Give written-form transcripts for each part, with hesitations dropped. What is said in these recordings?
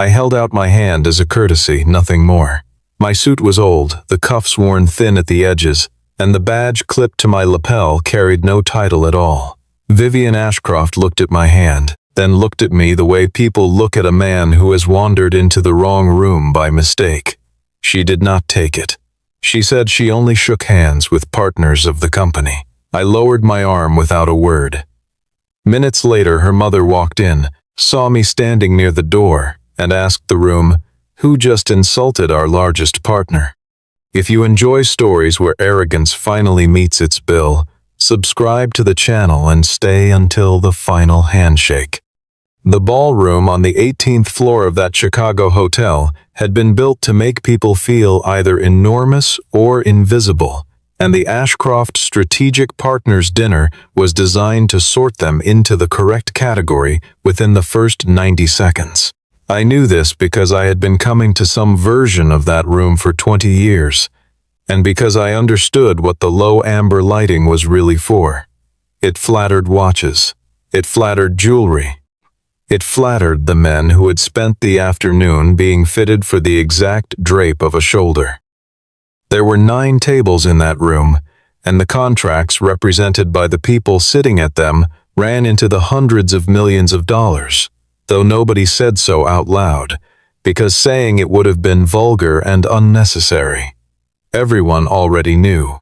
I held out my hand as a courtesy, nothing more. My suit was old, the cuffs worn thin at the edges, and the badge clipped to my lapel carried no title at all. Vivian Ashcroft looked at my hand, then looked at me the way people look at a man who has wandered into the wrong room by mistake. She did not take it. She said she only shook hands with partners of the company. I lowered my arm without a word. Minutes later, her mother walked in, saw me standing near the door, and asked the room, "Who just insulted our largest partner?" If you enjoy stories where arrogance finally meets its bill, subscribe to the channel and stay until the final handshake. The ballroom on the 18th floor of that Chicago hotel had been built to make people feel either enormous or invisible, and the Ashcroft Strategic Partners Dinner was designed to sort them into the correct category within the first 90 seconds. I knew this because I had been coming to some version of that room for 20 years, and because I understood what the low amber lighting was really for. It flattered watches. It flattered jewelry. It flattered the men who had spent the afternoon being fitted for the exact drape of a shoulder. There were 9 tables in that room, and the contracts represented by the people sitting at them ran into the hundreds of millions of dollars, though nobody said so out loud, because saying it would have been vulgar and unnecessary. Everyone already knew.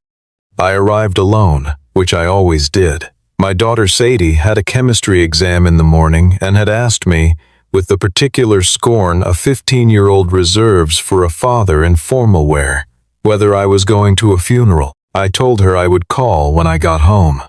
I arrived alone, which I always did. My daughter Sadie had a chemistry exam in the morning and had asked me, with the particular scorn a 15-year-old reserves for a father in formal wear, whether I was going to a funeral. I told her I would call when I got home.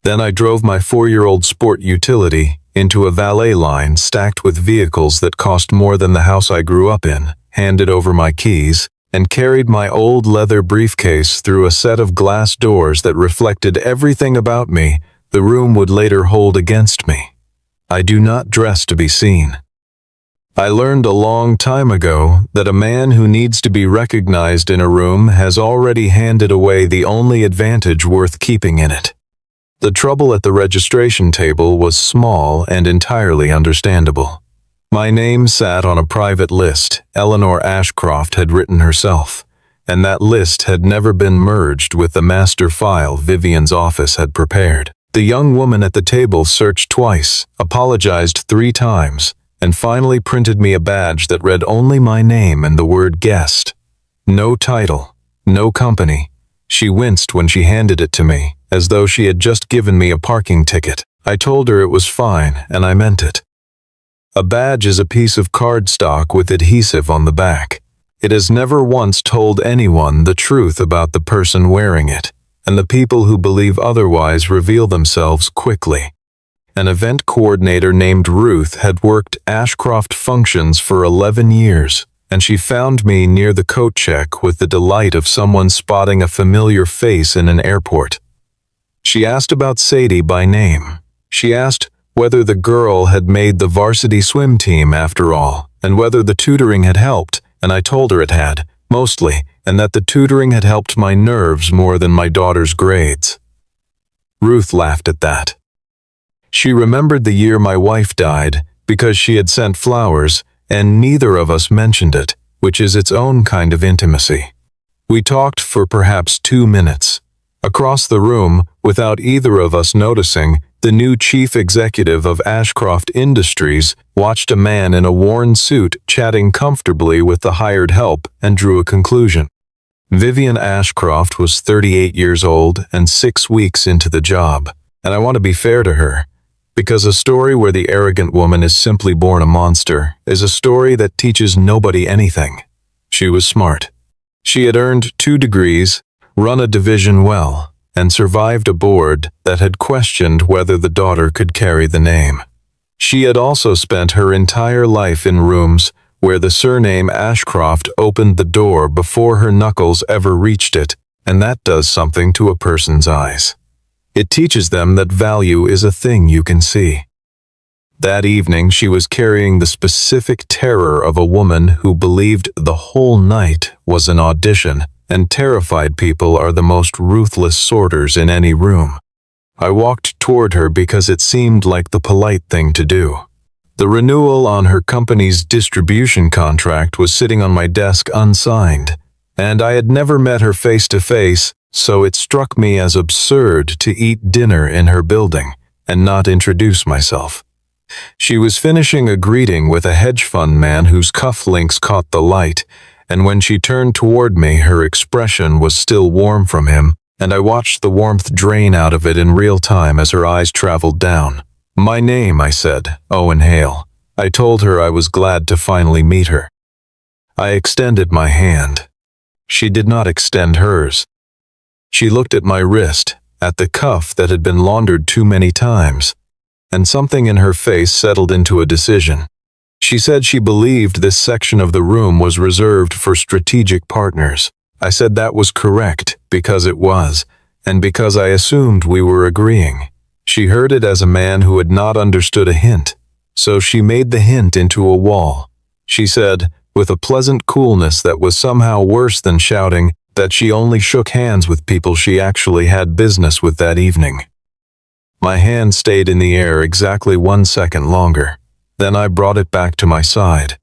Then I drove my 4-year-old sport utility into a valet line stacked with vehicles that cost more than the house I grew up in, handed over my keys, and carried my old leather briefcase through a set of glass doors that reflected everything about me the room would later hold against me. I do not dress to be seen. I learned a long time ago that a man who needs to be recognized in a room has already handed away the only advantage worth keeping in it. The trouble at the registration table was small and entirely understandable. My name sat on a private list Eleanor Ashcroft had written herself, and that list had never been merged with the master file Vivian's office had prepared. The young woman at the table searched twice, apologized 3 times, and finally printed me a badge that read only my name and the word guest. No title, no company. She winced when she handed it to me, as though she had just given me a parking ticket. I told her it was fine, and I meant it. A badge is a piece of cardstock with adhesive on the back. It has never once told anyone the truth about the person wearing it, and the people who believe otherwise reveal themselves quickly. An event coordinator named Ruth had worked Ashcroft functions for 11 years, and she found me near the coat check with the delight of someone spotting a familiar face in an airport. She asked about Sadie by name. She asked whether the girl had made the varsity swim team after all, and whether the tutoring had helped, and I told her it had, mostly, and that the tutoring had helped my nerves more than my daughter's grades. Ruth laughed at that. She remembered the year my wife died because she had sent flowers, and neither of us mentioned it, which is its own kind of intimacy. We talked for perhaps 2 minutes. Across the room, without either of us noticing, the new chief executive of Ashcroft Industries watched a man in a worn suit chatting comfortably with the hired help and drew a conclusion. Vivian Ashcroft was 38 years old and 6 weeks into the job, and I want to be fair to her, because a story where the arrogant woman is simply born a monster is a story that teaches nobody anything. She was smart. She had earned 2 degrees, run a division well, and survived a board that had questioned whether the daughter could carry the name. She had also spent her entire life in rooms where the surname Ashcroft opened the door before her knuckles ever reached it, and that does something to a person's eyes. It teaches them that value is a thing you can see. That evening she was carrying the specific terror of a woman who believed the whole night was an audition, and terrified people are the most ruthless sorters in any room. I walked toward her because it seemed like the polite thing to do. The renewal on her company's distribution contract was sitting on my desk unsigned, and I had never met her face to face, so it struck me as absurd to eat dinner in her building and not introduce myself. She was finishing a greeting with a hedge fund man whose cufflinks caught the light, and when she turned toward me, her expression was still warm from him, and I watched the warmth drain out of it in real time as her eyes traveled down. "My name," I said, "Owen Hale." I told her I was glad to finally meet her. I extended my hand. She did not extend hers. She looked at my wrist, at the cuff that had been laundered too many times, and something in her face settled into a decision. She said she believed this section of the room was reserved for strategic partners. I said that was correct, because it was, and because I assumed we were agreeing. She heard it as a man who had not understood a hint, so she made the hint into a wall. She said, with a pleasant coolness that was somehow worse than shouting, that she only shook hands with people she actually had business with that evening. My hand stayed in the air exactly 1 second longer. Then I brought it back to my side.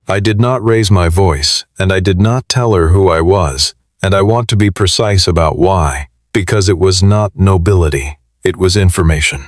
I did not raise my voice, and I did not tell her who I was, and I want to be precise about why, because it was not nobility, it was information.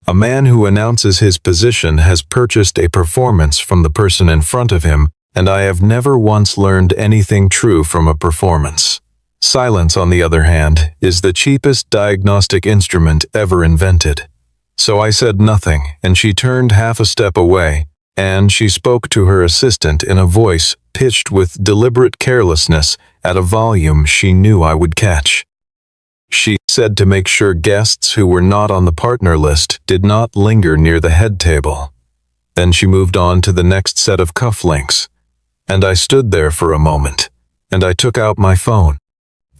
A man who announces his position has purchased a performance from the person in front of him, and I have never once learned anything true from a performance. Silence, on the other hand, is the cheapest diagnostic instrument ever invented. So I said nothing, and she turned half a step away, and she spoke to her assistant in a voice pitched with deliberate carelessness at a volume she knew I would catch. She said to make sure guests who were not on the partner list did not linger near the head table. Then she moved on to the next set of cufflinks, and I stood there for a moment, and I took out my phone.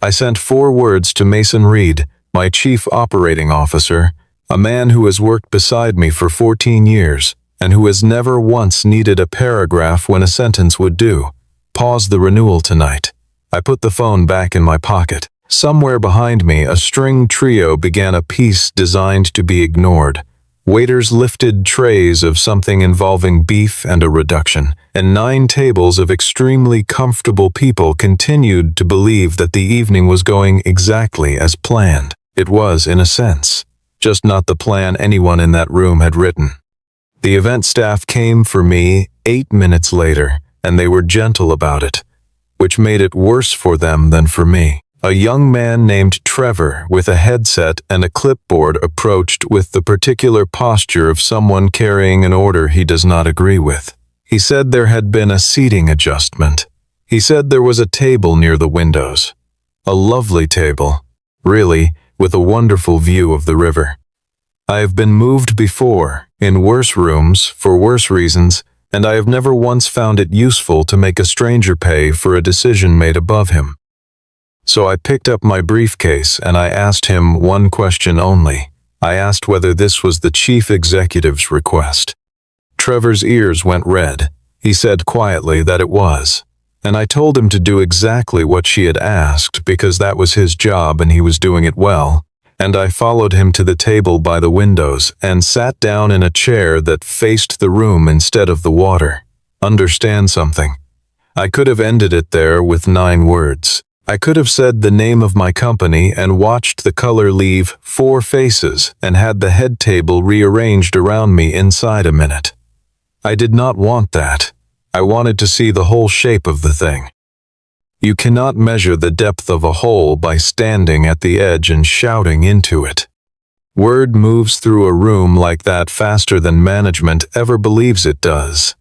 I sent 4 words to Mason Reed, my chief operating officer, a man who has worked beside me for 14 years, and who has never once needed a paragraph when a sentence would do. Pause the renewal tonight. I put the phone back in my pocket. Somewhere behind me, a string trio began a piece designed to be ignored. Waiters lifted trays of something involving beef and a reduction, and 9 tables of extremely comfortable people continued to believe that the evening was going exactly as planned. It was, in a sense, just not the plan anyone in that room had written. The event staff came for me 8 minutes later, and they were gentle about it, which made it worse for them than for me. A young man named Trevor with a headset and a clipboard approached with the particular posture of someone carrying an order he does not agree with. He said there had been a seating adjustment. He said there was a table near the windows. A lovely table, really, with a wonderful view of the river. I have been moved before, in worse rooms, for worse reasons, and I have never once found it useful to make a stranger pay for a decision made above him. So I picked up my briefcase and I asked him one question only. I asked whether this was the chief executive's request. Trevor's ears went red. He said quietly that it was, and I told him to do exactly what she had asked because that was his job and he was doing it well. And I followed him to the table by the windows and sat down in a chair that faced the room instead of the water. Understand something. I could have ended it there with 9 words. I could have said the name of my company and watched the color leave 4 faces and had the head table rearranged around me inside a minute. I did not want that. I wanted to see the whole shape of the thing. You cannot measure the depth of a hole by standing at the edge and shouting into it. Word moves through a room like that faster than management ever believes it does.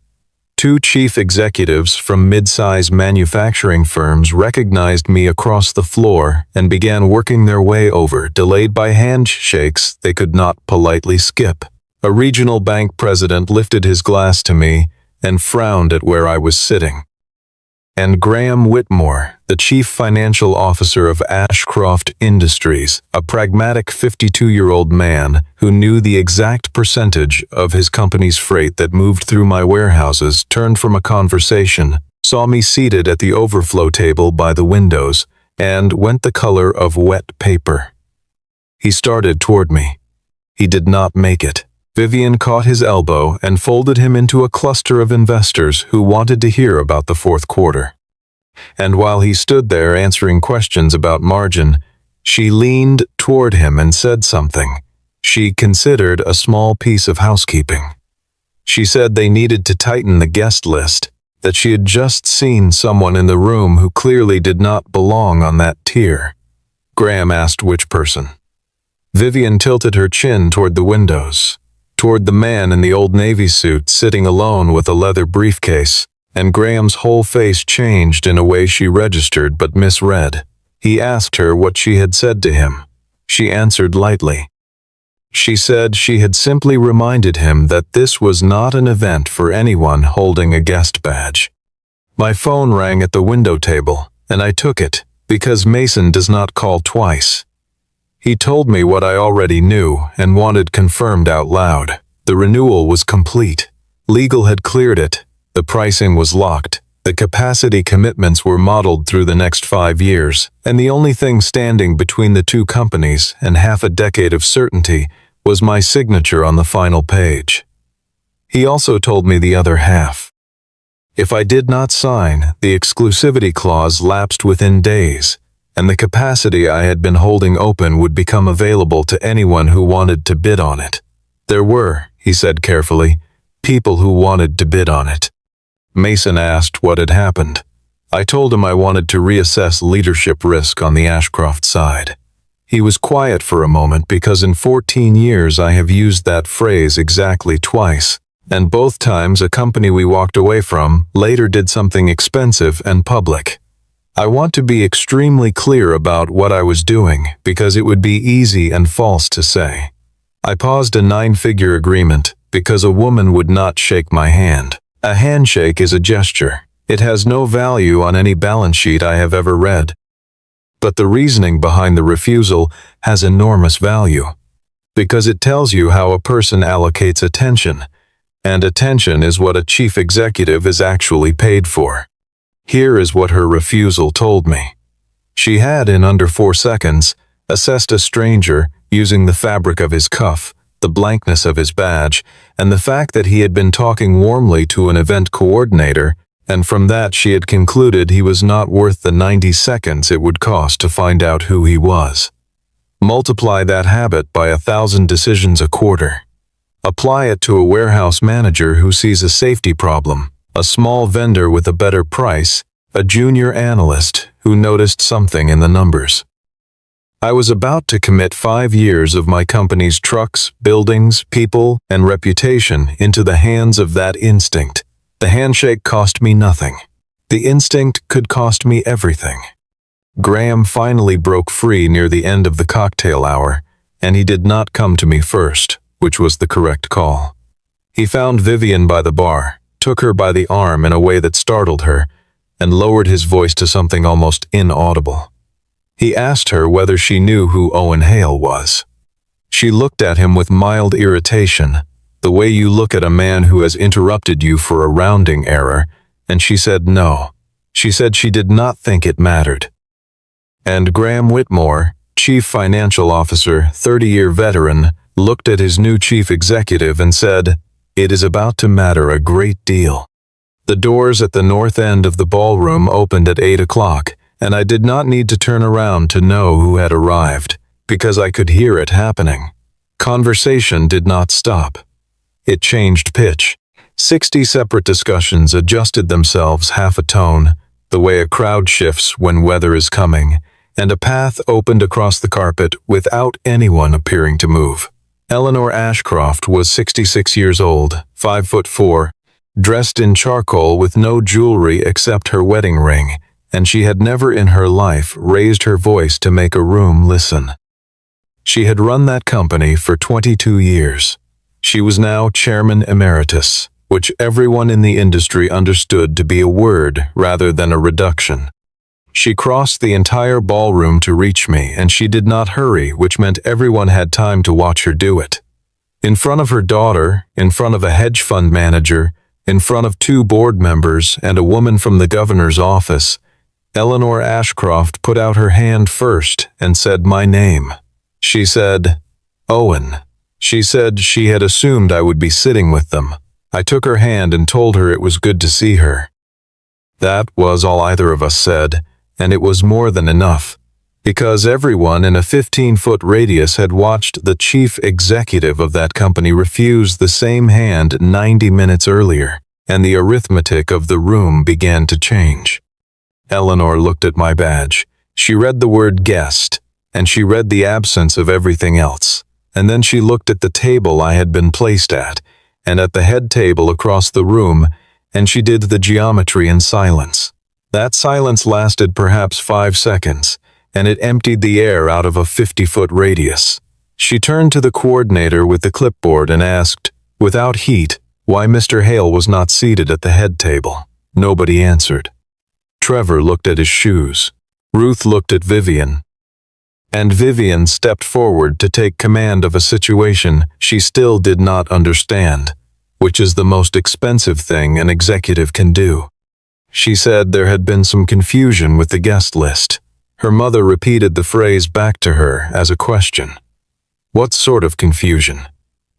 2 chief executives from mid-size manufacturing firms recognized me across the floor and began working their way over, delayed by handshakes they could not politely skip. A regional bank president lifted his glass to me and frowned at where I was sitting. And Graham Whitmore, the chief financial officer of Ashcroft Industries, a pragmatic 52-year-old man who knew the exact percentage of his company's freight that moved through my warehouses, turned from a conversation, saw me seated at the overflow table by the windows, and went the color of wet paper. He started toward me. He did not make it. Vivian caught his elbow and folded him into a cluster of investors who wanted to hear about the fourth quarter. And while he stood there answering questions about margin, she leaned toward him and said something she considered a small piece of housekeeping. She said they needed to tighten the guest list, that she had just seen someone in the room who clearly did not belong on that tier. Graham asked which person. Vivian tilted her chin toward the windows, toward the man in the old Navy suit sitting alone with a leather briefcase, and Graham's whole face changed in a way she registered but misread. He asked her what she had said to him. She answered lightly. She said she had simply reminded him that this was not an event for anyone holding a guest badge. My phone rang at the window table, and I took it, because Mason does not call twice. He told me what I already knew and wanted confirmed out loud. The renewal was complete. Legal had cleared it. The pricing was locked. The capacity commitments were modeled through the next 5 years, and the only thing standing between the two companies and half a decade of certainty was my signature on the final page. He also told me the other half. If I did not sign, the exclusivity clause lapsed within days, and the capacity I had been holding open would become available to anyone who wanted to bid on it. There were, he said carefully, people who wanted to bid on it. Mason asked what had happened. I told him I wanted to reassess leadership risk on the Ashcroft side. He was quiet for a moment because in 14 years I have used that phrase exactly twice, and both times a company we walked away from later did something expensive and public. I want to be extremely clear about what I was doing because it would be easy and false to say. I paused a 9-figure agreement because a woman would not shake my hand. A handshake is a gesture. It has no value on any balance sheet I have ever read. But the reasoning behind the refusal has enormous value, because it tells you how a person allocates attention, and attention is what a chief executive is actually paid for. Here is what her refusal told me. She had, in under 4 seconds, assessed a stranger using the fabric of his cuff, the blankness of his badge, and the fact that he had been talking warmly to an event coordinator, and from that she had concluded he was not worth the 90 seconds it would cost to find out who he was. Multiply that habit by 1,000 decisions a quarter. Apply it to a warehouse manager who sees a safety problem, a small vendor with a better price, a junior analyst who noticed something in the numbers. I was about to commit 5 years of my company's trucks, buildings, people, and reputation into the hands of that instinct. The handshake cost me nothing. The instinct could cost me everything. Graham finally broke free near the end of the cocktail hour, and he did not come to me first, which was the correct call. He found Vivian by the bar, took her by the arm in a way that startled her, and lowered his voice to something almost inaudible. He asked her whether she knew who Owen Hale was. She looked at him with mild irritation, the way you look at a man who has interrupted you for a rounding error, and she said no. She said she did not think it mattered. And Graham Whitmore, Chief Financial Officer, 30-year veteran, looked at his new chief executive and said, "It is about to matter a great deal." The doors at the north end of the ballroom opened at 8 o'clock, and I did not need to turn around to know who had arrived, because I could hear it happening. Conversation did not stop. It changed pitch. 60 separate discussions adjusted themselves half a tone, the way a crowd shifts when weather is coming, and a path opened across the carpet without anyone appearing to move. Eleanor Ashcroft was 66 years old, 5'4", dressed in charcoal with no jewelry except her wedding ring, and she had never in her life raised her voice to make a room listen. She had run that company for 22 years. She was now chairman emeritus, which everyone in the industry understood to be a word rather than a reduction. She crossed the entire ballroom to reach me, and she did not hurry, which meant everyone had time to watch her do it. In front of her daughter, in front of a hedge fund manager, in front of 2 board members and a woman from the governor's office, Eleanor Ashcroft put out her hand first and said my name. She said, "Owen." She said she had assumed I would be sitting with them. I took her hand and told her it was good to see her. That was all either of us said, and it was more than enough, because everyone in a 15-foot radius had watched the chief executive of that company refuse the same hand 90 minutes earlier, and the arithmetic of the room began to change. Eleanor looked at my badge. She read the word guest, and she read the absence of everything else, and then she looked at the table I had been placed at, and at the head table across the room, and she did the geometry in silence. That silence lasted perhaps 5 seconds, and it emptied the air out of a 50-foot radius. She turned to the coordinator with the clipboard and asked, without heat, why Mr. Hale was not seated at the head table. Nobody answered. Trevor looked at his shoes. Ruth looked at Vivian. And Vivian stepped forward to take command of a situation she still did not understand, which is the most expensive thing an executive can do. She said there had been some confusion with the guest list. Her mother repeated the phrase back to her as a question. What sort of confusion?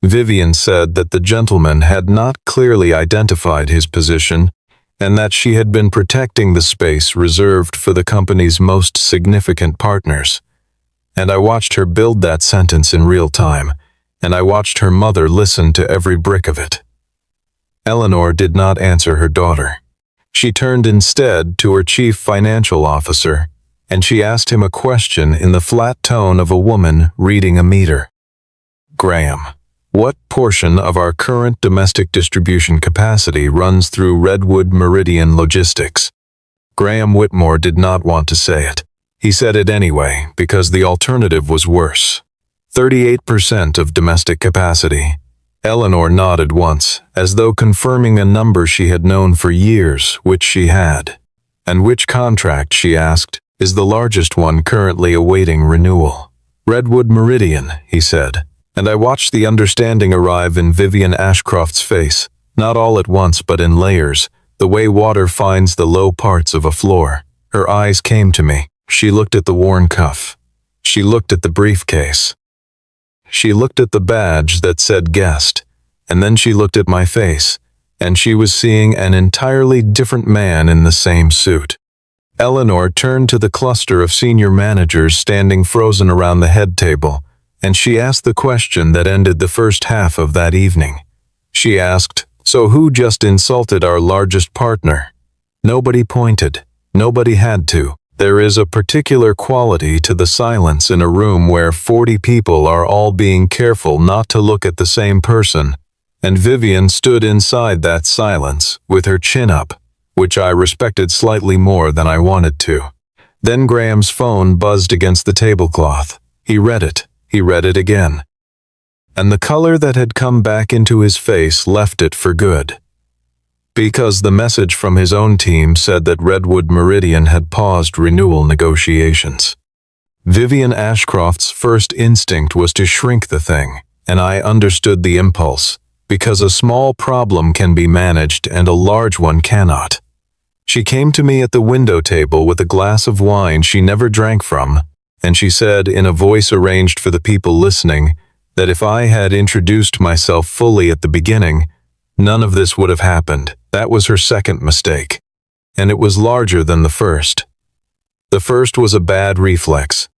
Vivian said that the gentleman had not clearly identified his position and that she had been protecting the space reserved for the company's most significant partners. And I watched her build that sentence in real time, and I watched her mother listen to every brick of it. Eleanor did not answer her daughter. She turned instead to her chief financial officer, and she asked him a question in the flat tone of a woman reading a meter. Graham, what portion of our current domestic distribution capacity runs through Redwood Meridian Logistics? Graham Whitmore did not want to say it. He said it anyway, because the alternative was worse. 38% of domestic capacity. Eleanor nodded once, as though confirming a number she had known for years, which she had. And which contract, she asked, is the largest one currently awaiting renewal? Redwood Meridian, he said, and I watched the understanding arrive in Vivian Ashcroft's face, not all at once but in layers, the way water finds the low parts of a floor. Her eyes came to me. She looked at the worn cuff. She looked at the briefcase. She looked at the badge that said guest, and then she looked at my face, and she was seeing an entirely different man in the same suit. Eleanor turned to the cluster of senior managers standing frozen around the head table, and she asked the question that ended the first half of that evening. She asked, so who just insulted our largest partner? Nobody pointed. Nobody had to. There is a particular quality to the silence in a room where 40 people are all being careful not to look at the same person, and Vivian stood inside that silence with her chin up, which I respected slightly more than I wanted to. Then Graham's phone buzzed against the tablecloth. He read it. He read it again. And the color that had come back into his face left it for good. Because the message from his own team said that Redwood Meridian had paused renewal negotiations. Vivian Ashcroft's first instinct was to shrink the thing, and I understood the impulse, because a small problem can be managed and a large one cannot. She came to me at the window table with a glass of wine she never drank from, and she said in a voice arranged for the people listening that if I had introduced myself fully at the beginning, none of this would have happened. That was her second mistake, and it was larger than the first. The first was a bad reflex.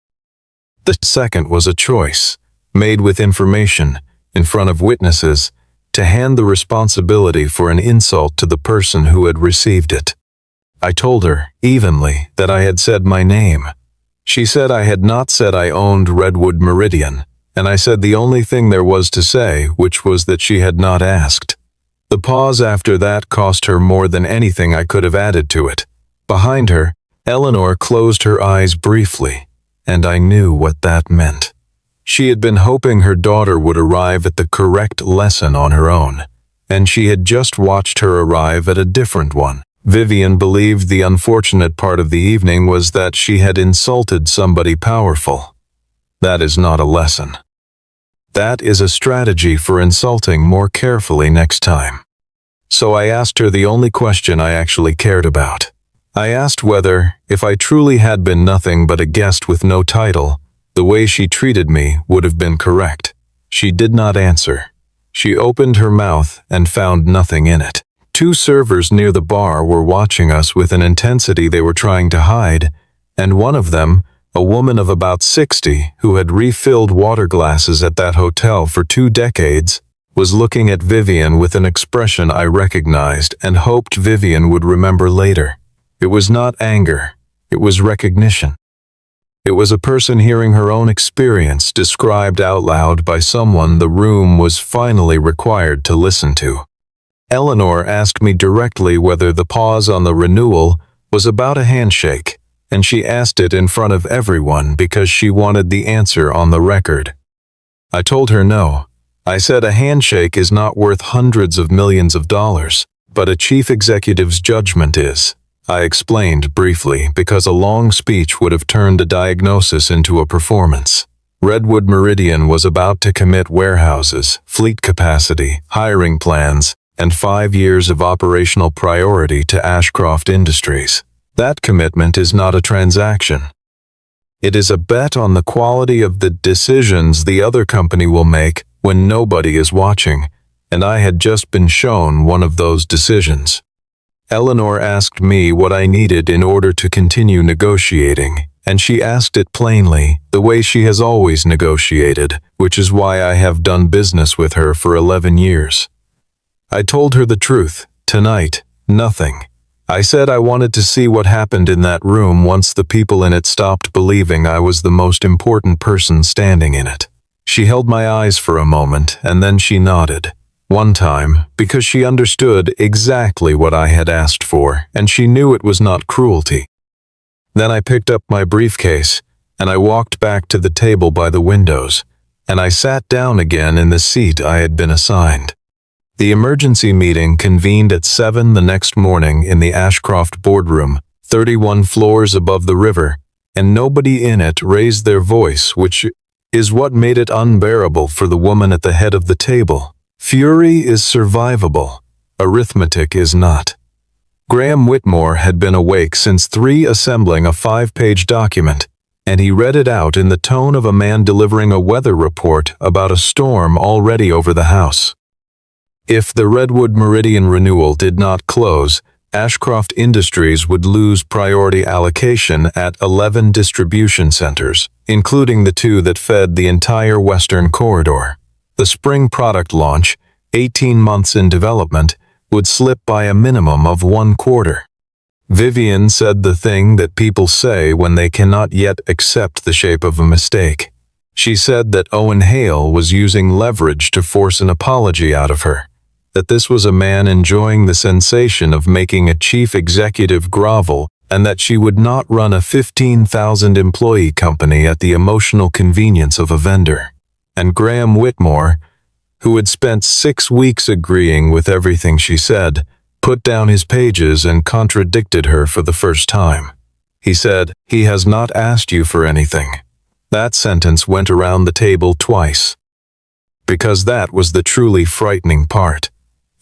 The second was a choice, made with information, in front of witnesses, to hand the responsibility for an insult to the person who had received it. I told her, evenly, that I had said my name. She said I had not said I owned Redwood Meridian, and I said the only thing there was to say, which was that she had not asked. The pause after that cost her more than anything I could have added to it. Behind her, Eleanor closed her eyes briefly, and I knew what that meant. She had been hoping her daughter would arrive at the correct lesson on her own, and she had just watched her arrive at a different one. Vivian believed the unfortunate part of the evening was that she had insulted somebody powerful. That is not a lesson. That is a strategy for insulting more carefully next time. So I asked her the only question I actually cared about. I asked whether, if I truly had been nothing but a guest with no title, the way she treated me would have been correct. She did not answer. She opened her mouth and found nothing in it. Two servers near the bar were watching us with an intensity they were trying to hide, and one of them, a woman of about 60 who had refilled water glasses at that hotel for 2 decades, was looking at Vivian with an expression I recognized and hoped Vivian would remember later. It was not anger, it was recognition. It was a person hearing her own experience described out loud by someone the room was finally required to listen to. Eleanor asked me directly whether the pause on the renewal was about a handshake, and she asked it in front of everyone because she wanted the answer on the record. I told her no. I said a handshake is not worth hundreds of millions of dollars, but a chief executive's judgment is. I explained briefly because a long speech would have turned a diagnosis into a performance. Redwood Meridian was about to commit warehouses, fleet capacity, hiring plans, and 5 years of operational priority to Ashcroft Industries. That commitment is not a transaction. It is a bet on the quality of the decisions the other company will make when nobody is watching, and I had just been shown one of those decisions. Eleanor asked me what I needed in order to continue negotiating, and she asked it plainly, the way she has always negotiated, which is why I have done business with her for 11 years. I told her the truth. Tonight, nothing. I said I wanted to see what happened in that room once the people in it stopped believing I was the most important person standing in it. She held my eyes for a moment, and then she nodded. One time, because she understood exactly what I had asked for, and she knew it was not cruelty. Then I picked up my briefcase, and I walked back to the table by the windows, and I sat down again in the seat I had been assigned. The emergency meeting convened at 7 the next morning in the Ashcroft Boardroom, 31 floors above the river, and nobody in it raised their voice, which is what made it unbearable for the woman at the head of the table. Fury is survivable. Arithmetic is not. Graham Whitmore had been awake since 3 assembling a 5-page document, and he read it out in the tone of a man delivering a weather report about a storm already over the house. If the Redwood Meridian renewal did not close, Ashcroft Industries would lose priority allocation at 11 distribution centers, including the 2 that fed the entire western corridor. The spring product launch, 18 months in development, would slip by a minimum of 1 quarter. Vivian said the thing that people say when they cannot yet accept the shape of a mistake. She said that Owen Hale was using leverage to force an apology out of her, that this was a man enjoying the sensation of making a chief executive grovel, and that she would not run a 15,000-employee company at the emotional convenience of a vendor. And Graham Whitmore, who had spent 6 weeks agreeing with everything she said, put down his pages and contradicted her for the first time. He said, "He has not asked you for anything." That sentence went around the table twice. Because that was the truly frightening part,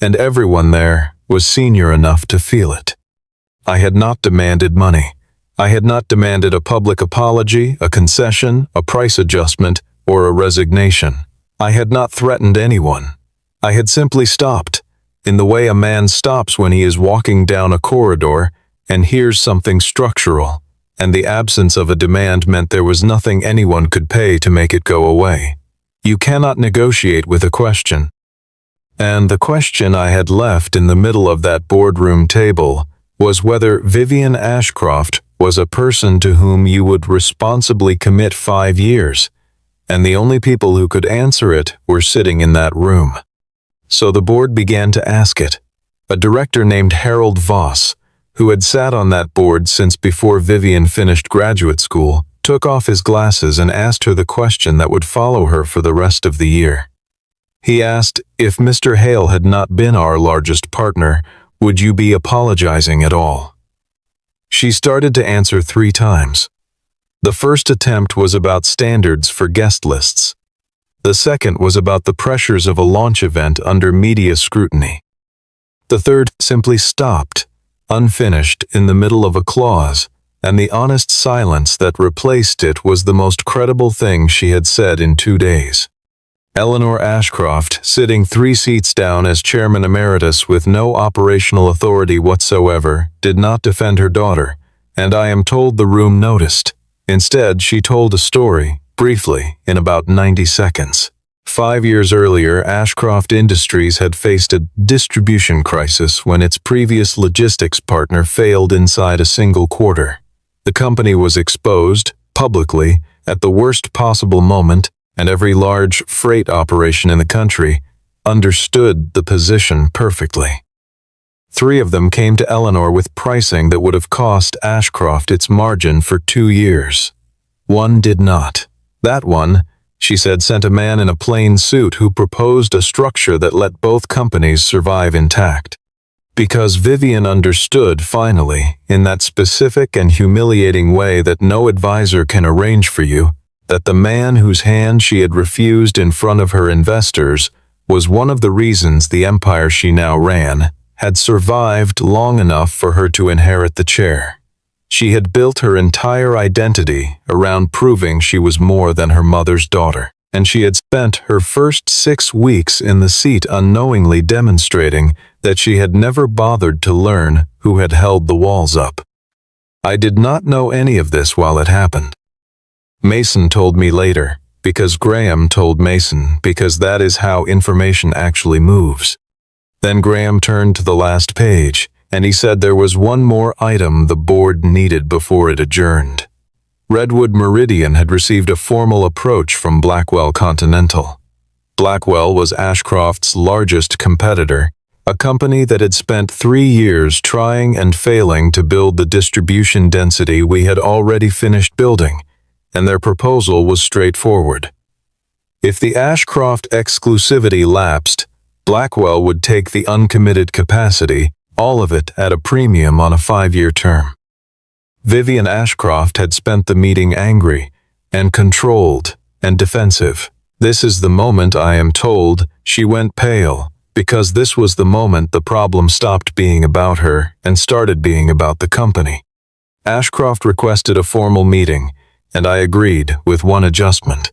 and everyone there was senior enough to feel it. I had not demanded money. I had not demanded a public apology, a concession, a price adjustment, or a resignation. I had not threatened anyone. I had simply stopped, in the way a man stops when he is walking down a corridor and hears something structural, and the absence of a demand meant there was nothing anyone could pay to make it go away. You cannot negotiate with a question. And the question I had left in the middle of that boardroom table was whether Vivian Ashcroft was a person to whom you would responsibly commit 5 years, and the only people who could answer it were sitting in that room. So the board began to ask it. A director named Harold Voss, who had sat on that board since before Vivian finished graduate school, took off his glasses and asked her the question that would follow her for the rest of the year. He asked, if Mr. Hale had not been our largest partner, would you be apologizing at all? She started to answer 3 times. The first attempt was about standards for guest lists. The second was about the pressures of a launch event under media scrutiny. The third simply stopped, unfinished in the middle of a clause, and the honest silence that replaced it was the most credible thing she had said in 2 days. Eleanor Ashcroft, sitting 3 seats down as chairman emeritus with no operational authority whatsoever, did not defend her daughter, and I am told the room noticed. Instead, she told a story, briefly, in about 90 seconds. 5 years earlier, Ashcroft Industries had faced a distribution crisis when its previous logistics partner failed inside a single quarter. The company was exposed, publicly, at the worst possible moment, and every large freight operation in the country understood the position perfectly. 3 of them came to Eleanor with pricing that would have cost Ashcroft its margin for 2 years. 1 did not. That one, she said, sent a man in a plain suit who proposed a structure that let both companies survive intact. Because Vivian understood, finally, in that specific and humiliating way that no advisor can arrange for you, that the man whose hand she had refused in front of her investors was one of the reasons the empire she now ran had survived long enough for her to inherit the chair. She had built her entire identity around proving she was more than her mother's daughter, and she had spent her first 6 weeks in the seat unknowingly demonstrating that she had never bothered to learn who had held the walls up. I did not know any of this while it happened. Mason told me later, because Graham told Mason, because that is how information actually moves. Then Graham turned to the last page, and he said there was one more item the board needed before it adjourned. Redwood Meridian had received a formal approach from Blackwell Continental. Blackwell was Ashcroft's largest competitor, a company that had spent 3 years trying and failing to build the distribution density we had already finished building, and their proposal was straightforward. If the Ashcroft exclusivity lapsed, Blackwell would take the uncommitted capacity, all of it at a premium on a 5-year term. Vivian Ashcroft had spent the meeting angry and controlled and defensive. This is the moment, I am told, she went pale, because this was the moment the problem stopped being about her and started being about the company. Ashcroft requested a formal meeting, and I agreed with one adjustment.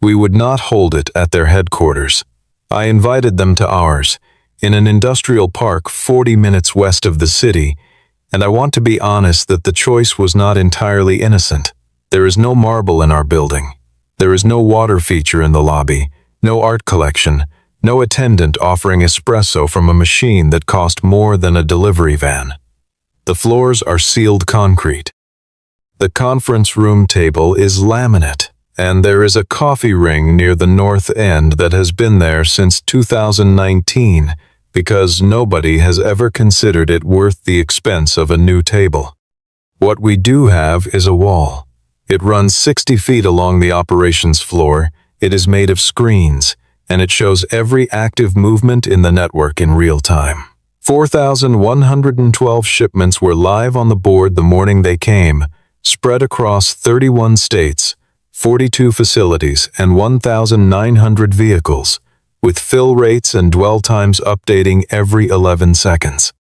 We would not hold it at their headquarters. I invited them to ours, in an industrial park 40 minutes west of the city, and I want to be honest that the choice was not entirely innocent. There is no marble in our building. There is no water feature in the lobby, no art collection, no attendant offering espresso from a machine that cost more than a delivery van. The floors are sealed concrete. The conference room table is laminate, and there is a coffee ring near the north end that has been there since 2019 because nobody has ever considered it worth the expense of a new table. What we do have is a wall. It runs 60 feet along the operations floor, it is made of screens, and it shows every active movement in the network in real time. 4,112 shipments were live on the board the morning they came, spread across 31 states, 42 facilities, and 1,900 vehicles, with fill rates and dwell times updating every 11 seconds.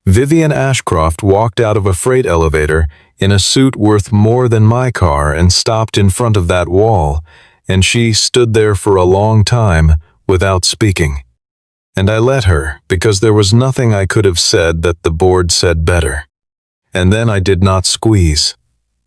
Vivian Ashcroft walked out of a freight elevator in a suit worth more than my car and stopped in front of that wall, and she stood there for a long time without speaking. And I let her, because there was nothing I could have said that the board said better. And then I did not squeeze.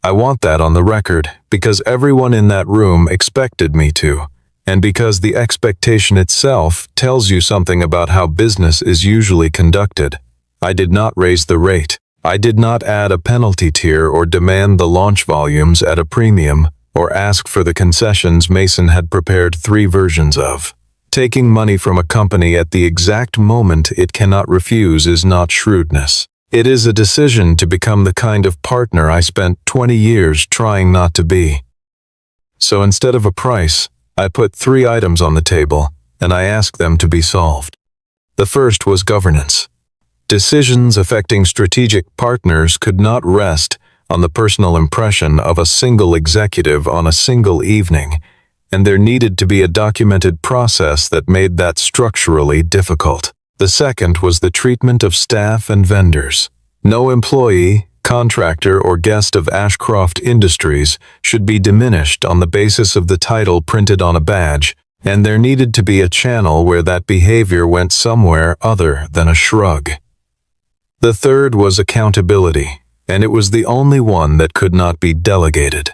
I want that on the record, because everyone in that room expected me to, and because the expectation itself tells you something about how business is usually conducted. I did not raise the rate. I did not add a penalty tier or demand the launch volumes at a premium or ask for the concessions Mason had prepared 3 versions of. Taking money from a company at the exact moment it cannot refuse is not shrewdness. It is a decision to become the kind of partner I spent 20 years trying not to be. So instead of a price, I put 3 items on the table, and I asked them to be solved. The first was governance. Decisions affecting strategic partners could not rest on the personal impression of a single executive on a single evening, and there needed to be a documented process that made that structurally difficult. The second was the treatment of staff and vendors. No employee, contractor, or guest of Ashcroft Industries should be diminished on the basis of the title printed on a badge, and there needed to be a channel where that behavior went somewhere other than a shrug. The third was accountability, and it was the only one that could not be delegated.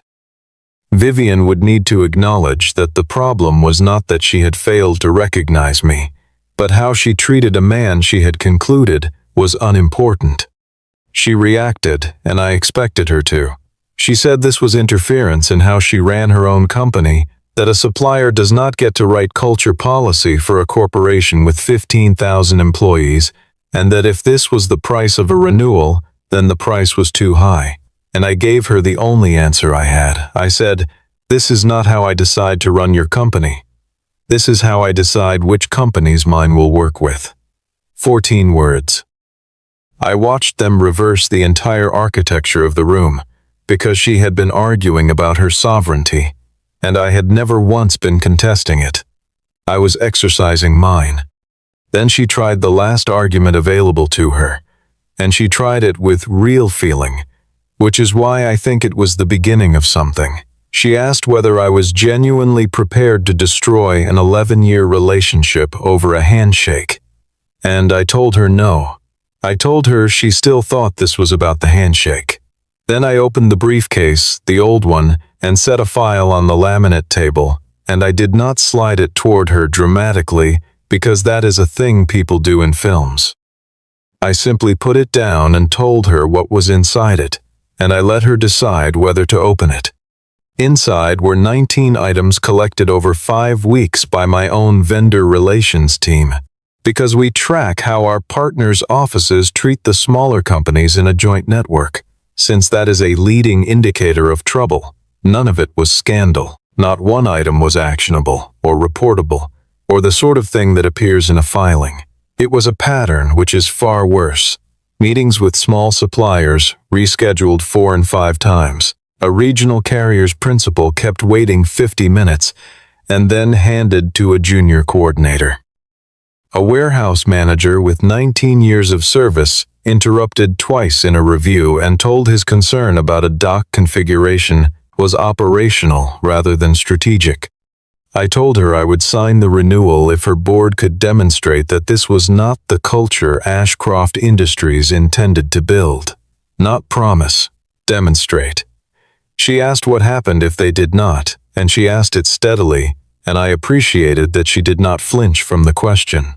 Vivian would need to acknowledge that the problem was not that she had failed to recognize me, but how she treated a man she had concluded was unimportant. She reacted, and I expected her to. She said this was interference in how she ran her own company, that a supplier does not get to write culture policy for a corporation with 15,000 employees, and that if this was the price of a renewal, then the price was too high. And I gave her the only answer I had. I said, "This is not how I decide to run your company. This is how I decide which companies mine will work with." 14 words. I watched them reverse the entire architecture of the room, because she had been arguing about her sovereignty, and I had never once been contesting it. I was exercising mine. Then she tried the last argument available to her, and she tried it with real feeling, which is why I think it was the beginning of something. She asked whether I was genuinely prepared to destroy an 11-year relationship over a handshake, and I told her no. I told her she still thought this was about the handshake. Then I opened the briefcase, the old one, and set a file on the laminate table, and I did not slide it toward her dramatically because that is a thing people do in films. I simply put it down and told her what was inside it, and I let her decide whether to open it. Inside were 19 items collected over 5 weeks by my own vendor relations team, because we track how our partners' offices treat the smaller companies in a joint network, since that is a leading indicator of trouble. None of it was scandal. Not one item was actionable or reportable, or the sort of thing that appears in a filing. It was a pattern which is far worse. Meetings with small suppliers, rescheduled 4 and 5 times. A regional carrier's principal kept waiting 50 minutes, and then handed to a junior coordinator. A warehouse manager with 19 years of service interrupted twice in a review and told his concern about a dock configuration was operational rather than strategic. I told her I would sign the renewal if her board could demonstrate that this was not the culture Ashcroft Industries intended to build. Not promise, demonstrate. She asked what happened if they did not, and she asked it steadily, and I appreciated that she did not flinch from the question.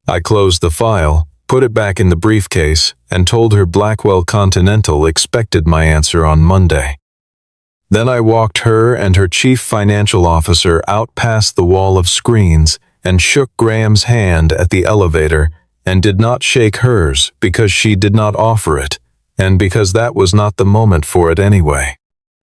I closed the file, put it back in the briefcase, and told her Blackwell Continental expected my answer on Monday. Then I walked her and her chief financial officer out past the wall of screens and shook Graham's hand at the elevator and did not shake hers because she did not offer it, and because that was not the moment for it anyway.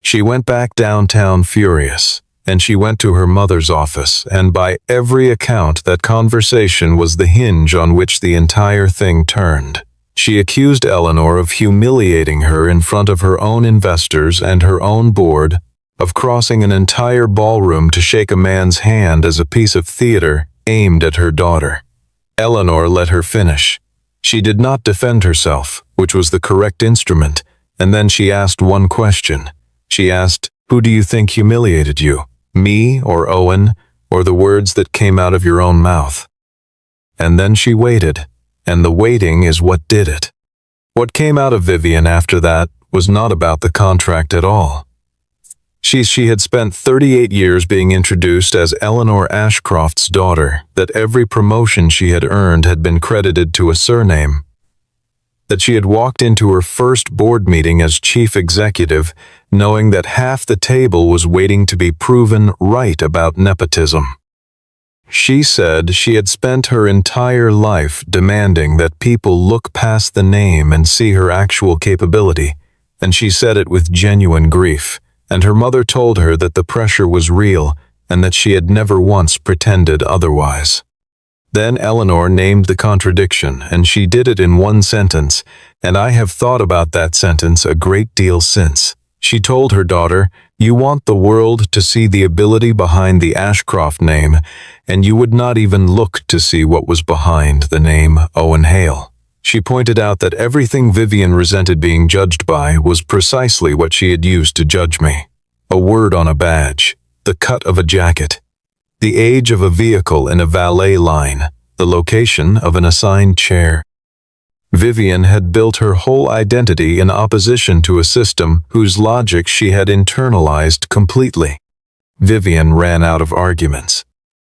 She went back downtown furious, and she went to her mother's office, and by every account that conversation was the hinge on which the entire thing turned. She accused Eleanor of humiliating her in front of her own investors and her own board, of crossing an entire ballroom to shake a man's hand as a piece of theater aimed at her daughter. Eleanor let her finish. She did not defend herself, which was the correct instrument, and then she asked one question. She asked, "Who do you think humiliated you? Me or Owen, or the words that came out of your own mouth?" And then she waited. And the waiting is what did it. What came out of Vivian after that was not about the contract at all. She had spent 38 years being introduced as Eleanor Ashcroft's daughter, that every promotion she had earned had been credited to a surname, that she had walked into her first board meeting as chief executive, knowing that half the table was waiting to be proven right about nepotism. She said she had spent her entire life demanding that people look past the name and see her actual capability, and she said it with genuine grief, and her mother told her that the pressure was real and that she had never once pretended otherwise. Then Eleanor named the contradiction, and she did it in one sentence, and I have thought about that sentence a great deal since. She told her daughter, "You want the world to see the ability behind the Ashcroft name, and you would not even look to see what was behind the name Owen Hale." She pointed out that everything Vivian resented being judged by was precisely what she had used to judge me. A word on a badge, the cut of a jacket, the age of a vehicle in a valet line, the location of an assigned chair. Vivian had built her whole identity in opposition to a system whose logic she had internalized completely. Vivian ran out of arguments.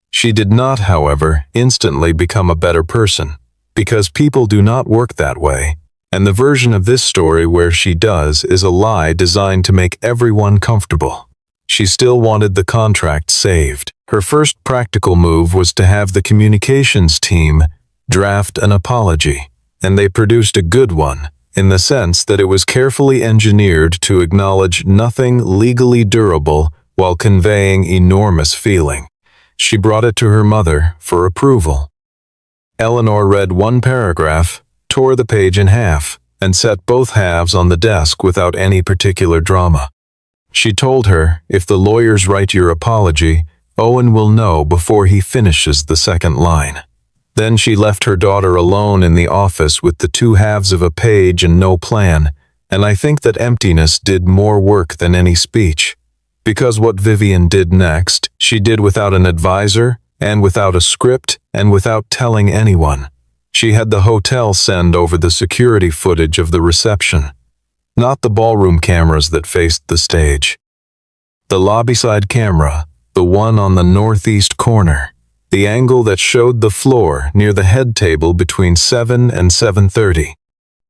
She did not, however, instantly become a better person, because people do not work that way, and the version of this story where she does is a lie designed to make everyone comfortable. She still wanted the contract saved. Her first practical move was to have the communications team draft an apology, and they produced a good one, in the sense that it was carefully engineered to acknowledge nothing legally durable while conveying enormous feeling. She brought it to her mother for approval. Eleanor read one paragraph, tore the page in half, and set both halves on the desk without any particular drama. She told her, if the lawyers write your apology, Owen will know before he finishes the second line. Then she left her daughter alone in the office with the two halves of a page and no plan, and I think that emptiness did more work than any speech. Because what Vivian did next, she did without an advisor, and without a script, and without telling anyone. She had the hotel send over the security footage of the reception, not the ballroom cameras that faced the stage. The lobby-side camera, the one on the northeast corner, the angle that showed the floor near the head table between 7 and 7:30.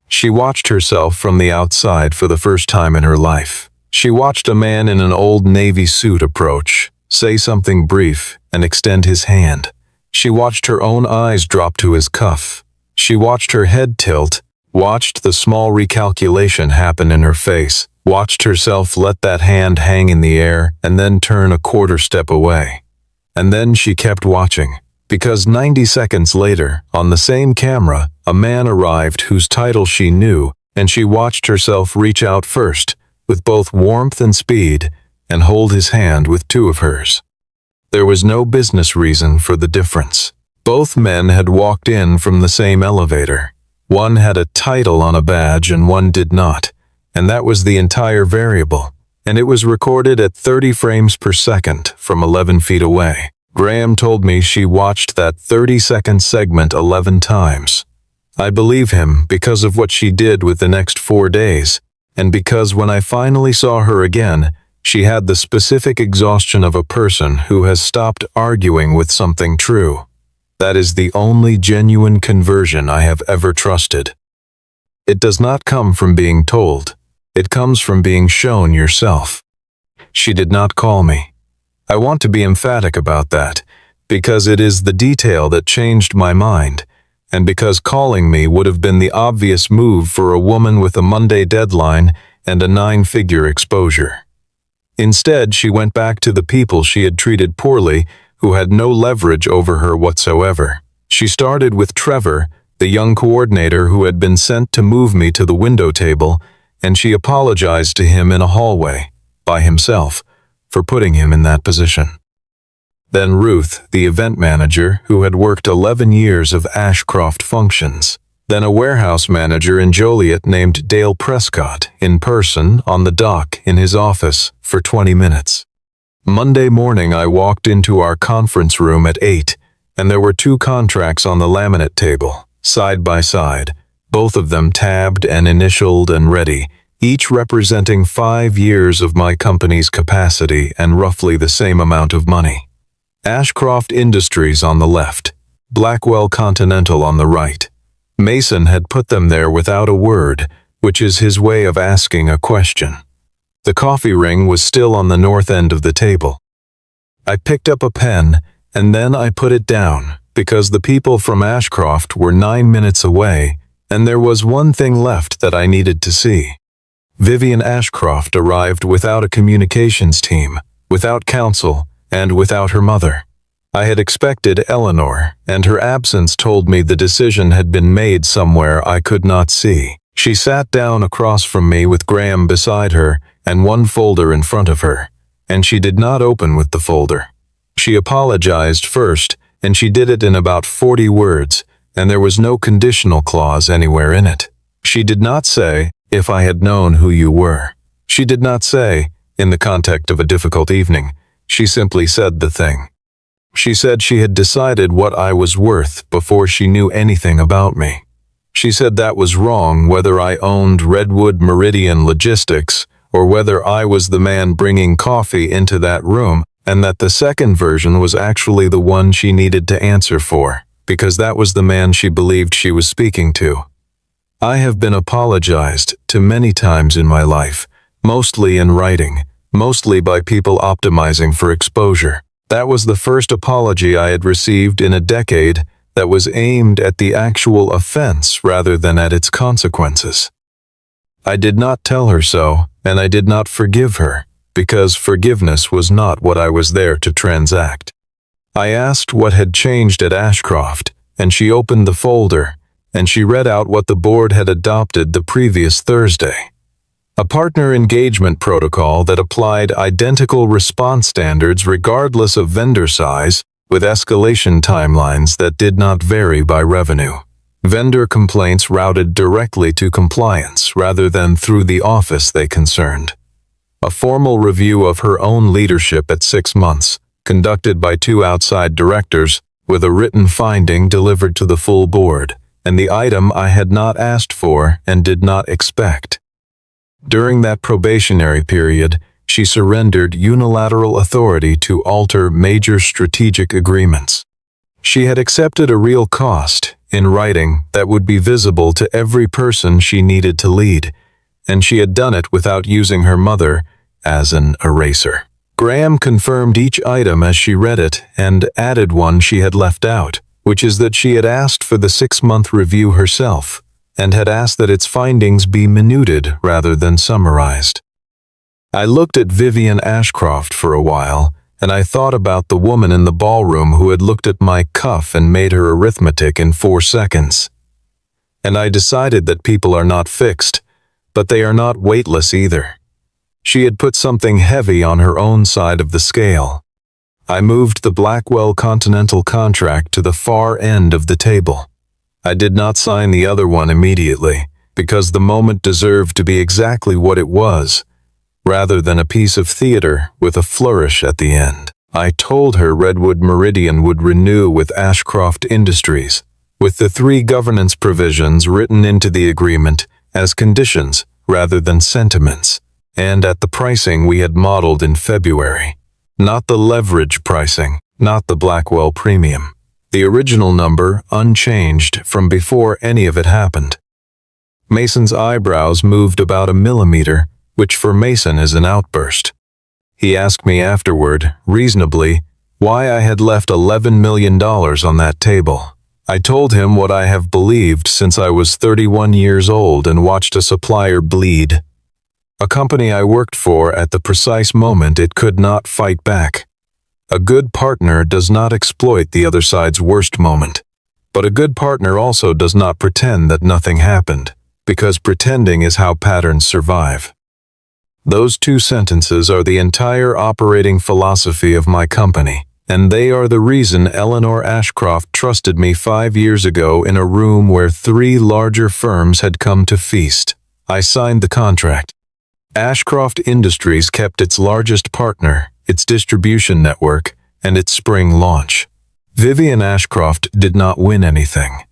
She watched herself from the outside for the first time in her life. She watched a man in an old Navy suit approach, say something brief, and extend his hand. She watched her own eyes drop to his cuff. She watched her head tilt, watched the small recalculation happen in her face, watched herself let that hand hang in the air and then turn a quarter step away. And then she kept watching, because 90 seconds later, on the same camera, a man arrived whose title she knew, and she watched herself reach out first, with both warmth and speed, and hold his hand with two of hers. There was no business reason for the difference. Both men had walked in from the same elevator. One had a title on a badge and one did not, and that was the entire variable, and it was recorded at 30 frames per second from 11 feet away. Graham told me she watched that 30-second segment 11 times. I believe him because of what she did with the next 4 days, and because when I finally saw her again, she had the specific exhaustion of a person who has stopped arguing with something true. That is the only genuine conversion I have ever trusted. It does not come from being told. It comes from being shown yourself. She did not call me. I want to be emphatic about that, because it is the detail that changed my mind, and because calling me would have been the obvious move for a woman with a Monday deadline and a 9-figure exposure. Instead, she went back to the people she had treated poorly, who had no leverage over her whatsoever. She started with Trevor, the young coordinator who had been sent to move me to the window table, and she apologized to him in a hallway, by himself, for putting him in that position. Then Ruth, the event manager who had worked 11 years of Ashcroft functions. Then a warehouse manager in Joliet named Dale Prescott, in person, on the dock, in his office, for 20 minutes. Monday morning I walked into our conference room at 8, and there were 2 contracts on the laminate table, side by side, both of them tabbed and initialed and ready, each representing 5 years of my company's capacity and roughly the same amount of money. Ashcroft Industries on the left, Blackwell Continental on the right. Mason had put them there without a word, which is his way of asking a question. The coffee ring was still on the north end of the table. I picked up a pen, and then I put it down, because the people from Ashcroft were 9 minutes away, and there was one thing left that I needed to see. Vivian Ashcroft arrived without a communications team, without counsel, and without her mother. I had expected Eleanor, and her absence told me the decision had been made somewhere I could not see. She sat down across from me with Graham beside her and one folder in front of her, and she did not open with the folder. She apologized first, and she did it in about 40 words, and there was no conditional clause anywhere in it. She did not say, "If I had known who you were." She did not say, "In the context of a difficult evening." She simply said the thing. She said she had decided what I was worth before she knew anything about me. She said that was wrong whether I owned Redwood Meridian Logistics or whether I was the man bringing coffee into that room, and that the second version was actually the one she needed to answer for, because that was the man she believed she was speaking to. I have been apologized to many times in my life, mostly in writing, mostly by people optimizing for exposure. That was the first apology I had received in a decade that was aimed at the actual offense rather than at its consequences. I did not tell her so, and I did not forgive her, because forgiveness was not what I was there to transact. I asked what had changed at Ashcroft, and she opened the folder, and she read out what the board had adopted the previous Thursday. A partner engagement protocol that applied identical response standards regardless of vendor size, with escalation timelines that did not vary by revenue. Vendor complaints routed directly to compliance rather than through the office they concerned. A formal review of her own leadership at 6 months, conducted by 2 outside directors, with a written finding delivered to the full board, and the item I had not asked for and did not expect. During that probationary period, she surrendered unilateral authority to alter major strategic agreements. She had accepted a real cost, in writing, that would be visible to every person she needed to lead, and she had done it without using her mother as an eraser. Graham confirmed each item as she read it and added one she had left out, which is that she had asked for the 6-month review herself, and had asked that its findings be minuted rather than summarized. I looked at Vivian Ashcroft for a while, and I thought about the woman in the ballroom who had looked at my cuff and made her arithmetic in 4 seconds. And I decided that people are not fixed, but they are not weightless either. She had put something heavy on her own side of the scale. I moved the Blackwell Continental contract to the far end of the table. I did not sign the other one immediately, because the moment deserved to be exactly what it was, rather than a piece of theater with a flourish at the end. I told her Redwood Meridian would renew with Ashcroft Industries, with the 3 governance provisions written into the agreement as conditions rather than sentiments, and at the pricing we had modeled in February. Not the leverage pricing, not the Blackwell premium. The original number unchanged from before any of it happened. Mason's eyebrows moved about a millimeter, which for Mason is an outburst. He asked me afterward, reasonably, why I had left $11 million on that table. I told him what I have believed since I was 31 years old and watched a supplier bleed. A company I worked for at the precise moment it could not fight back. A good partner does not exploit the other side's worst moment. But a good partner also does not pretend that nothing happened, because pretending is how patterns survive. Those 2 sentences are the entire operating philosophy of my company, and they are the reason Eleanor Ashcroft trusted me 5 years ago in a room where 3 larger firms had come to feast. I signed the contract. Ashcroft Industries kept its largest partner, its distribution network, and its spring launch. Vivian Ashcroft did not win anything.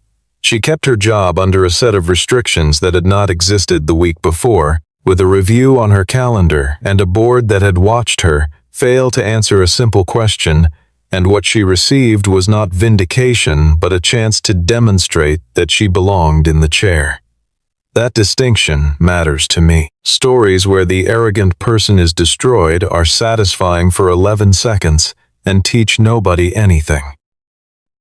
She kept her job under a set of restrictions that had not existed the week before, with a review on her calendar and a board that had watched her fail to answer a simple question, and what she received was not vindication but a chance to demonstrate that she belonged in the chair. That distinction matters to me. Stories where the arrogant person is destroyed are satisfying for 11 seconds and teach nobody anything.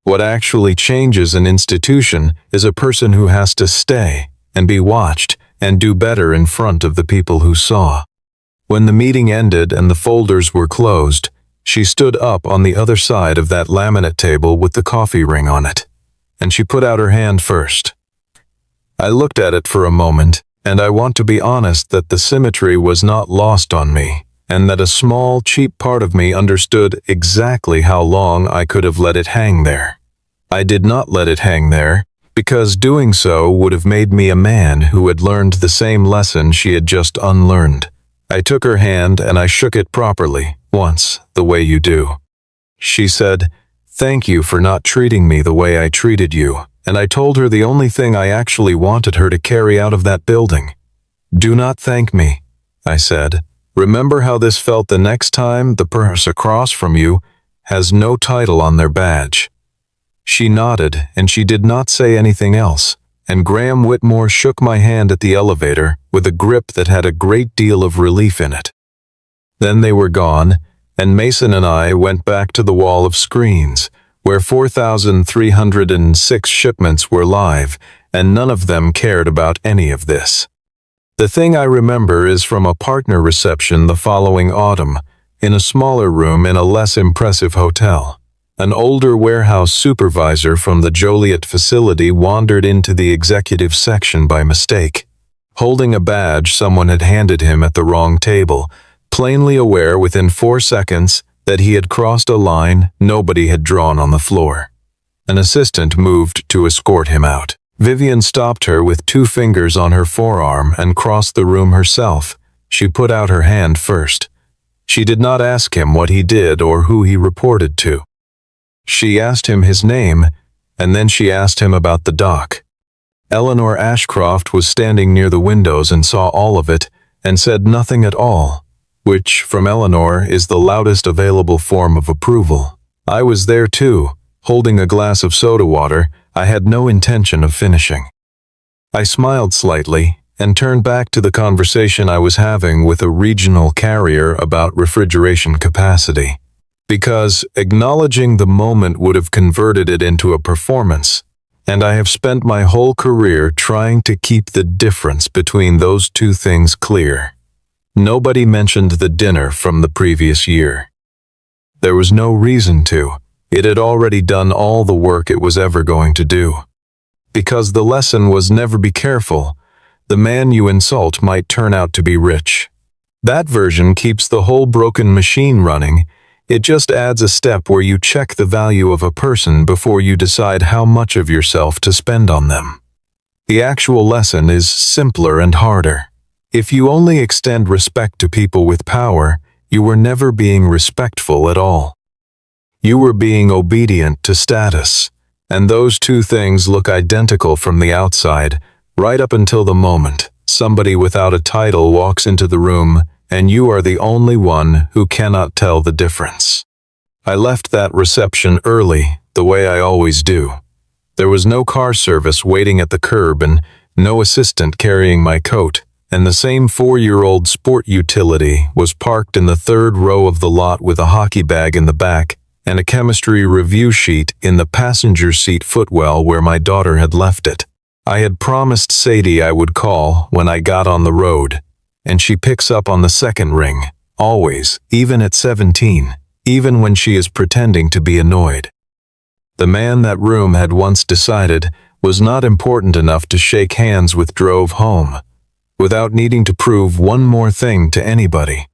What actually changes an institution is a person who has to stay and be watched and do better in front of the people who saw. When the meeting ended and the folders were closed, she stood up on the other side of that laminate table with the coffee ring on it, and she put out her hand first. I looked at it for a moment, and I want to be honest that the symmetry was not lost on me, and that a small, cheap part of me understood exactly how long I could have let it hang there. I did not let it hang there, because doing so would have made me a man who had learned the same lesson she had just unlearned. I took her hand and I shook it properly, once, the way you do. She said, Thank you for not treating me the way I treated you, and I told her the only thing I actually wanted her to carry out of that building. Do not thank me, I said. Remember how this felt the next time the person across from you has no title on their badge. She nodded, and she did not say anything else, and Graham Whitmore shook my hand at the elevator with a grip that had a great deal of relief in it. Then they were gone, and Mason and I went back to the wall of screens, where 4,306 shipments were live, and none of them cared about any of this. The thing I remember is from a partner reception the following autumn, in a smaller room in a less impressive hotel. An older warehouse supervisor from the Joliet facility wandered into the executive section by mistake, holding a badge someone had handed him at the wrong table, plainly aware within 4 seconds that he had crossed a line nobody had drawn on the floor. An assistant moved to escort him out. Vivian stopped her with 2 fingers on her forearm and crossed the room herself. She put out her hand first. She did not ask him what he did or who he reported to. She asked him his name, and then she asked him about the dock. Eleanor Ashcroft was standing near the windows and saw all of it and said nothing at all, which, from Eleanor, is the loudest available form of approval. I was there too, holding a glass of soda water I had no intention of finishing. I smiled slightly and turned back to the conversation I was having with a regional carrier about refrigeration capacity, because acknowledging the moment would have converted it into a performance, and I have spent my whole career trying to keep the difference between those two things clear. Nobody mentioned the dinner from the previous year. There was no reason to. It had already done all the work it was ever going to do. Because the lesson was never be careful. The man you insult might turn out to be rich. That version keeps the whole broken machine running. It just adds a step where you check the value of a person before you decide how much of yourself to spend on them. The actual lesson is simpler and harder. If you only extend respect to people with power, you were never being respectful at all. You were being obedient to status, and those two things look identical from the outside, right up until the moment somebody without a title walks into the room and you are the only one who cannot tell the difference. I left that reception early, the way I always do. There was no car service waiting at the curb and no assistant carrying my coat, and the same 4-year-old sport utility was parked in the 3rd row of the lot with a hockey bag in the back and a chemistry review sheet in the passenger seat footwell where my daughter had left it. I had promised Sadie I would call when I got on the road, and she picks up on the 2nd ring, always, even at 17, even when she is pretending to be annoyed. The man that room had once decided was not important enough to shake hands with drove home, without needing to prove one more thing to anybody.